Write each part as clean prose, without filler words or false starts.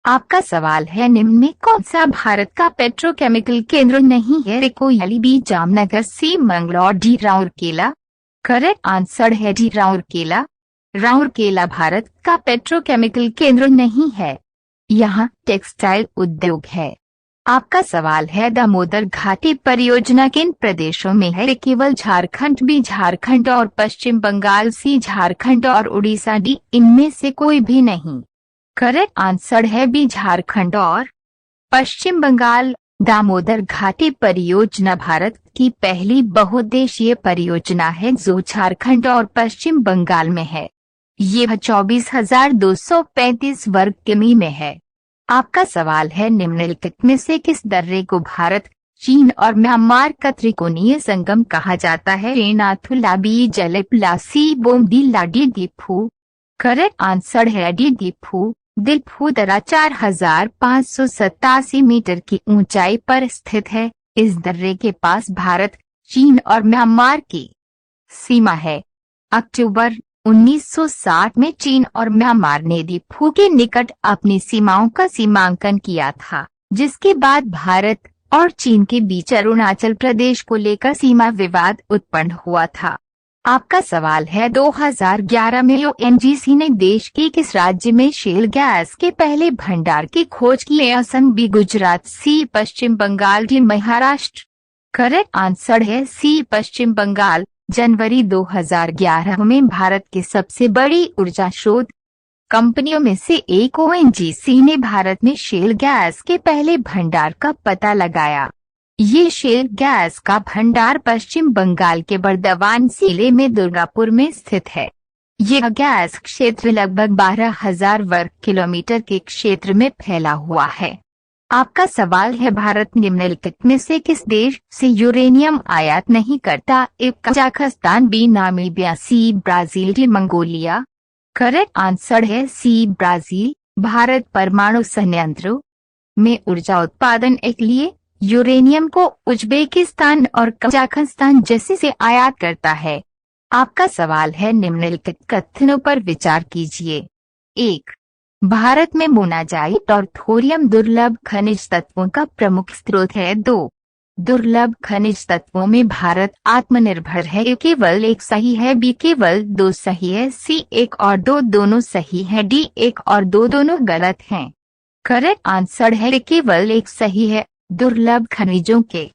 आपका सवाल है, निम्न में कौन सा भारत का पेट्रोकेमिकल केंद्र नहीं है? Koyali, B Jamnagar, C Mangalore, D Rourkela. Correct answer है डी राउरकेला। राउरकेला भारत का पेट्रोकेमिकल केंद्र नहीं है, यहाँ टेक्सटाइल उद्योग है। आपका सवाल है, दामोदर घाटी परियोजना किन प्रदेशों में है? केवल झारखंड, बी झारखंड और पश्चिम बंगाल, सी झारखंड और उड़ीसा, डी इनमें से कोई भी नहीं। करेक्ट आंसर है बी झारखंड और पश्चिम बंगाल। दामोदर घाटी परियोजना भारत की पहली बहुउद्देशीय परियोजना है जो झारखंड और पश्चिम बंगाल में है। यह 24,235 वर्ग किमी में है। आपका सवाल है, निम्नलिखित में से किस दर्रे को भारत, चीन और म्यांमार का त्रिकोणीय संगम कहा जाता है? नाथुला, बी जलेपला, सी Bomdila, D Diphu. Correct answer है डी दिफू। दिफू दर्रा 4,587 मीटर की ऊंचाई पर स्थित है। इस दर्रे के पास भारत, चीन और म्यांमार की सीमा है। अक्टूबर 1960 में चीन और म्यांमार ने दिफू के निकट अपनी सीमाओं का सीमांकन किया था, जिसके बाद भारत और चीन के बीच अरुणाचल प्रदेश को लेकर सीमा विवाद उत्पन्न हुआ था। आपका सवाल है, 2011 में ओएनजीसी ने देश के किस राज्य में शेल गैस के पहले भंडार की खोज की? Assam, B Gujarat, C Paschim Bangal, D Maharashtra. Correct answer है सी पश्चिम बंगाल। जनवरी 2011 में भारत के सबसे बड़ी ऊर्जा शोध कंपनियों में से एक ओएनजीसी ने भारत में शेल गैस के पहले भंडार का पता लगाया। ये शेल गैस का भंडार पश्चिम बंगाल के बर्दवान जिले में दुर्गापुर में स्थित है। यह गैस क्षेत्र लगभग 12,000 वर्ग किलोमीटर के क्षेत्र में फैला हुआ है। आपका सवाल है, भारत निम्नलिखित में से किस देश से यूरेनियम आयात नहीं करता? A Kazakhstan, B Namibia, C Brazil, D Mongolia. Correct answer है सी ब्राजील। भारत परमाणु संयंत्रों में ऊर्जा उत्पादन के लिए यूरेनियम को उज्बेकिस्तान और कजाकिस्तान जैसे से आयात करता है। आपका सवाल है, निम्नलिखित कथनों पर विचार कीजिए। 1. भारत में मोनाजाइट और थोरियम दुर्लभ खनिज तत्वों का प्रमुख स्रोत है। 2. दुर्लभ खनिज तत्वों में भारत आत्मनिर्भर है। ए केवल एक सही है, बी केवल 2 सही है, सी 1 और 2 दोनों सही है, डी 1 और 2 दोनों गलत हैं। करेक्ट आंसर है केवल एक सही है। दुर्लभ खनिजों के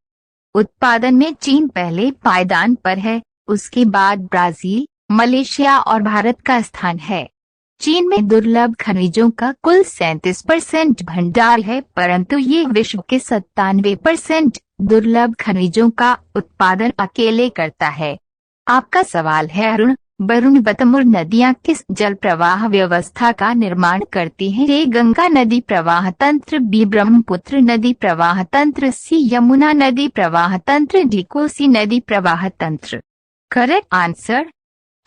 उत्पादन में चीन पहले पायदान पर है, उसके बाद ब्राजील, मलेशिया और भारत का स्थान है। चीन में दुर्लभ खनिजों का कुल 37% भंडार है, परंतु ये विश्व के 97% दुर्लभ खनिजों का उत्पादन अकेले करता है। आपका सवाल है, अरुण, वरुण व तमोर नदियां किस जल प्रवाह व्यवस्था का निर्माण करती हैं? ए गंगा नदी प्रवाह तंत्र, बी ब्रह्मपुत्र नदी प्रवाह तंत्र, सी यमुना नदी प्रवाह तंत्र, डी कोसी नदी प्रवाह तंत्र। करेक्ट आंसर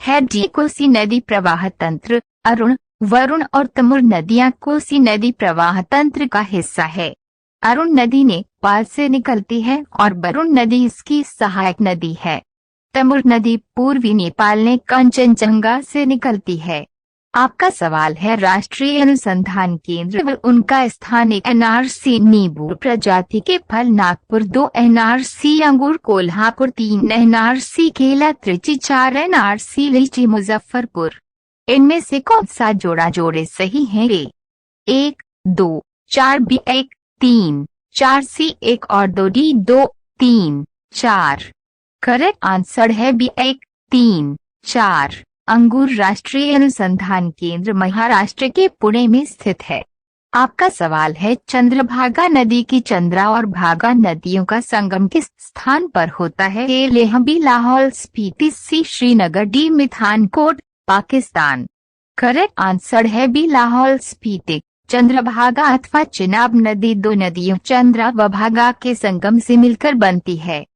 है डी कोसी नदी प्रवाह तंत्र। अरुण, वरुण और तमोर नदियां कोसी नदी प्रवाह तंत्र का हिस्सा है। अरुण नदी नेपाल से निकलती है और वरुण नदी इसकी सहायक नदी है। तमोर नदी पूर्वी नेपाल में कंचनजंगा से निकलती है। आपका सवाल है, राष्ट्रीय अनुसंधान केंद्र व उनका स्थान 1 एनआरसी नींबू प्रजाति के फल नागपुर, 2 एनआरसी अंगूर कोल्हापुर, 3 एनआरसी केला त्रिची, 4 एनआरसी लीची मुजफ्फरपुर। इनमें से कौन सा जोड़े सही है? ए 1, 2, 4, बी 1, 3, 4, सी 1 और 2, डी 2, 3, 4। करेक्ट आंसर है बी 1, 3, 4। अंगूर राष्ट्रीय अनुसंधान केंद्र महाराष्ट्र के पुणे में स्थित है। आपका सवाल है, चंद्रभागा नदी की चंद्रा और भागा नदियों का संगम किस स्थान पर होता है? A Leh, B Lahaul Spiti, C Srinagar, D Mithankot, Pakistan. Correct answer है बी लाहौल स्पीति। चंद्रभागा अथवा चिनाब नदी 2 नदियों चंद्रा व भागा के संगम से मिलकर बनती है।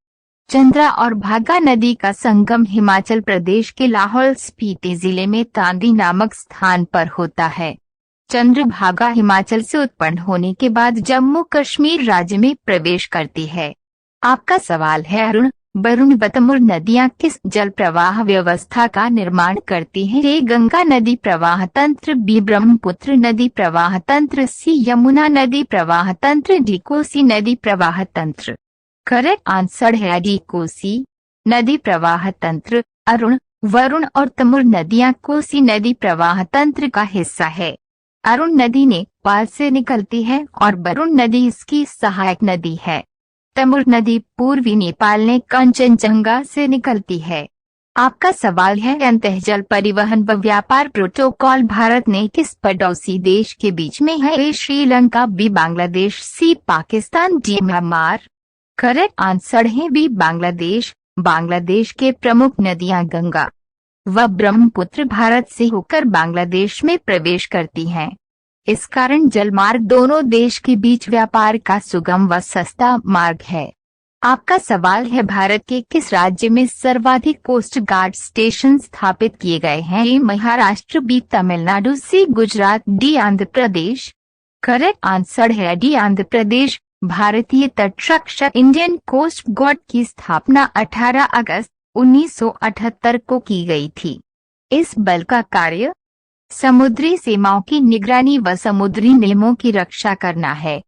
चंद्रा और भागा नदी का संगम हिमाचल प्रदेश के लाहौल स्पीति जिले में तांदी नामक स्थान पर होता है। चंद्रभागा हिमाचल से उत्पन्न होने के बाद जम्मू कश्मीर राज्य में प्रवेश करती है। आपका सवाल है, अरुण, वरुण व तमोर नदियां किस जल प्रवाह व्यवस्था का निर्माण करती हैं? ए गंगा नदी प्रवाह तंत्र, बी ब्रह्मपुत्र नदी प्रवाह तंत्र, सी यमुना नदी प्रवाह तंत्र, डी कोसी नदी प्रवाह तंत्र। करेक्ट आंसर है डी कोसी नदी प्रवाह तंत्र। अरुण, वरुण और तमोर नदियां कोसी नदी प्रवाह तंत्र का हिस्सा है। अरुण नदी नेपाल से निकलती है और वरुण नदी इसकी सहायक नदी है। तमोर नदी पूर्वी नेपाल ने कंचनजंगा से निकलती है। आपका सवाल है अंतःजल परिवहन व व्यापार प्रोटोकॉल भारत ने किस पड़ोसी देश के बीच में है? A Sri Lanka, B Bangladesh, C Pakistan, D Myanmar. Correct answer है बी बांग्लादेश। बांग्लादेश के प्रमुख नदियां गंगा व ब्रह्मपुत्र भारत से होकर बांग्लादेश में प्रवेश करती हैं। इस कारण जलमार्ग दोनों देश के बीच व्यापार का सुगम व सस्ता मार्ग है। आपका सवाल है भारत के किस राज्य में सर्वाधिक कोस्ट गार्ड स्टेशन स्थापित किए गए हैं? ए महाराष्ट्र, बी तमिलनाडु, सी Gujarat, D Andhra Pradesh. Correct answer है डी आंध्र प्रदेश। भारतीय तटरक्षक इंडियन कोस्ट गार्ड की स्थापना 18 अगस्त 1978 को की गई थी। इस बल का कार्य समुद्री सीमाओं की निगरानी व समुद्री नियमों की रक्षा करना है।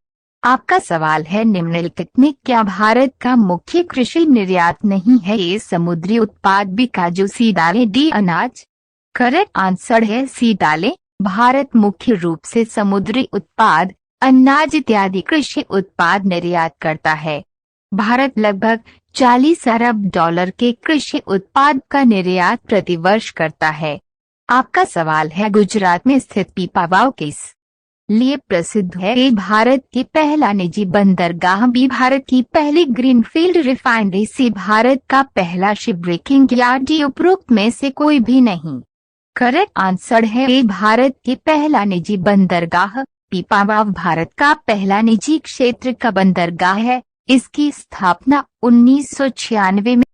आपका सवाल है निम्नलिखित में क्या भारत का मुख्य कृषि निर्यात नहीं है? ये समुद्री उत्पाद, बी काजू, सी दालें, डी अनाज। करेक्ट आंसर है सी दालें। भारत मुख्य रूप से समुद्री उत्पाद, अनाज इत्यादि कृषि उत्पाद निर्यात करता है। भारत लगभग 40 अरब डॉलर के कृषि उत्पाद का निर्यात प्रतिवर्ष करता है। आपका सवाल है गुजरात में स्थित पीपावाव किस लिए प्रसिद्ध है? ए भारत की पहला निजी बंदरगाह, बी भारत की पहली ग्रीनफील्ड रिफाइनरी, सी भारत का पहला शिप ब्रेकिंग यार्ड, डी उपरोक्त में से कोई भी नहीं। करेक्ट आंसर है ए भारत की पहला निजी बंदरगाह। पीपावाव भारत का पहला निजी क्षेत्र का बंदरगाह है। इसकी स्थापना 1996 में